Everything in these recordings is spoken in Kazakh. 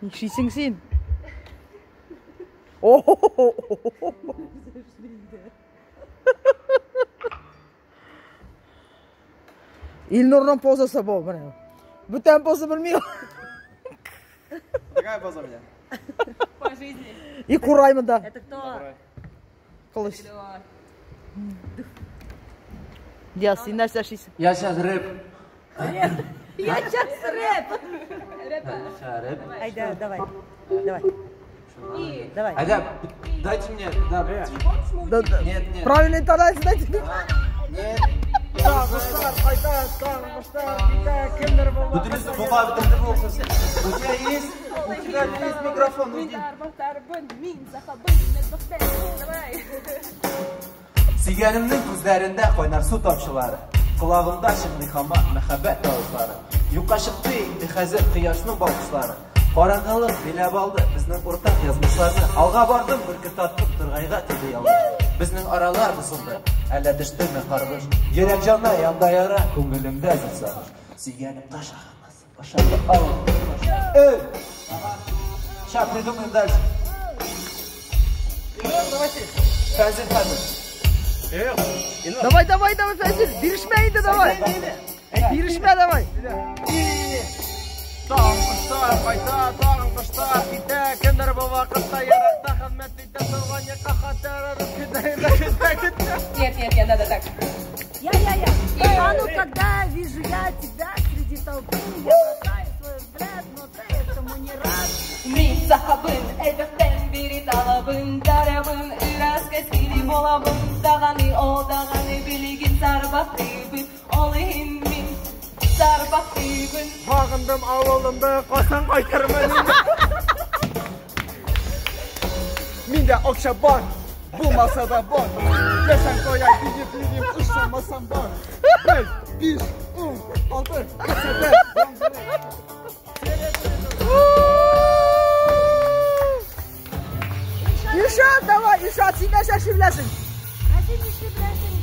Нишейсің сен? Ильнурның позасы бұл. Бүтін позы білмеймін. Какая поза у меня? По жизни. И кураймын да. Это кто? Қылыш. Диас, сен нәрсе ашисың? Я сейчас рэп. Я сейчас рэп. Рэп. Айда, давай. Давай. Айда, дайте мне. Да, Нет. Правильно интонация дайте. Нет. Тағыштар, қайта, тағыштар, қайта, кімдер болмақ? Бүтінізді бұға бітірді болсын сен. У тебя есть микрофон. Сүйгенімнің көздерінде қойнар су тамшылары. Құлағымда шыңлихама мәхәббәт дауыслары. Юққа шықты инде хәзер қияшның балқышлары. Қараңғылық билеп алды біздің ортақ язмышларны. Алға бардым бір кітаттым тұрғайға теді ялды. Біздің аралар бұсылды, әлі діштіме қарғыш. Ерек жанна янда яра, көңілімді әзір сағыш. Сүйгенім таш ағамасын, башарды алып. Ща придумаем дальше. Фәзір. Давай, Фәзір, берішмейді давай. Берішме давай. Тағыштар, қайта, тағыштар, кете, кімдер бұл вақытта ярақта қызмет бейті тұрған еқа қатары Нет, надо так. Я. А ну когда вижу я тебя среди толпы, я бросаю свой взгляд, но ты этому не рад. Min sahabın, elbette biri talabın, darabın, biraz keskili bolabın, dağani biligin sarbahtibin, olayım min sarbahtibin. Бағындым ауылымды қосан қайтырмын. Менде ақша бар, болмаса да бар. Яшан қояй, билеп, ұшамасам бар. 1, 5, 10, 6, 7, Ишат, давай, Ишат, сен нәрсе шевләсің? А ты не шиблясың.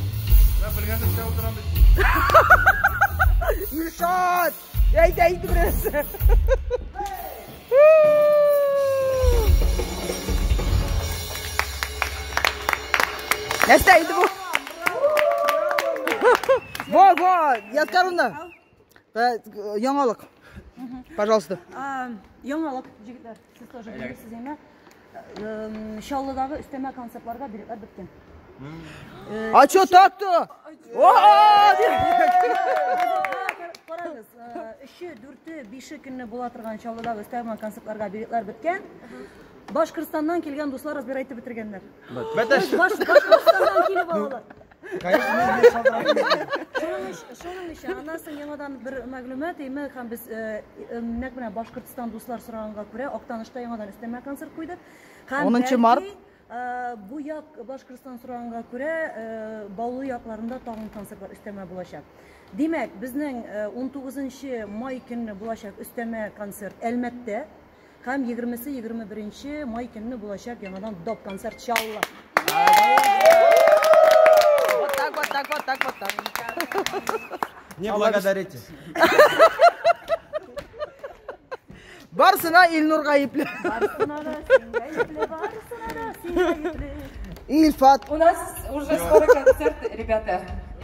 Ben bilgende size oturan bir... Ишат, әйді біраз. Нәрсе әйді бұл? Вот, язқарында. Яңалық. Пожалуйста. Яңалық, жігіттер, сіз тоже білесіз еме. Шаллыдағы үстеме концертларға билетлер біткен. А что так-то? Қараңыз, 3, 4, 5 күнні бола тұрған Шаллыдағы үстеме концертларға билетлер біткен. Башқұртстаннан келген достар разбер айтып бітіргендер. Башқұртстаннан келіп алалар. Шоның іші, анасын яңадан бір мәгілімет, емі қам біз Башқұртстан достар сұрағанға көре, Оқтанышта яңадан үстеме концерт қойды. 10 март. Бұ яқ Башқұртстан сұрағанға көре, Баулы яқларында тағын концертлар үстеме болашақ. Демек, біздің 19 май күнні болашақ үстеме концерт әлметте, қам 20-21 май күнні болашақ яңадан доп концерт шалла. Вот так. Не благодарите. Барсына Ильнурға еплі. Барсына да, сенге еплі. Ильфат. У нас уже скоро концерт, ребята.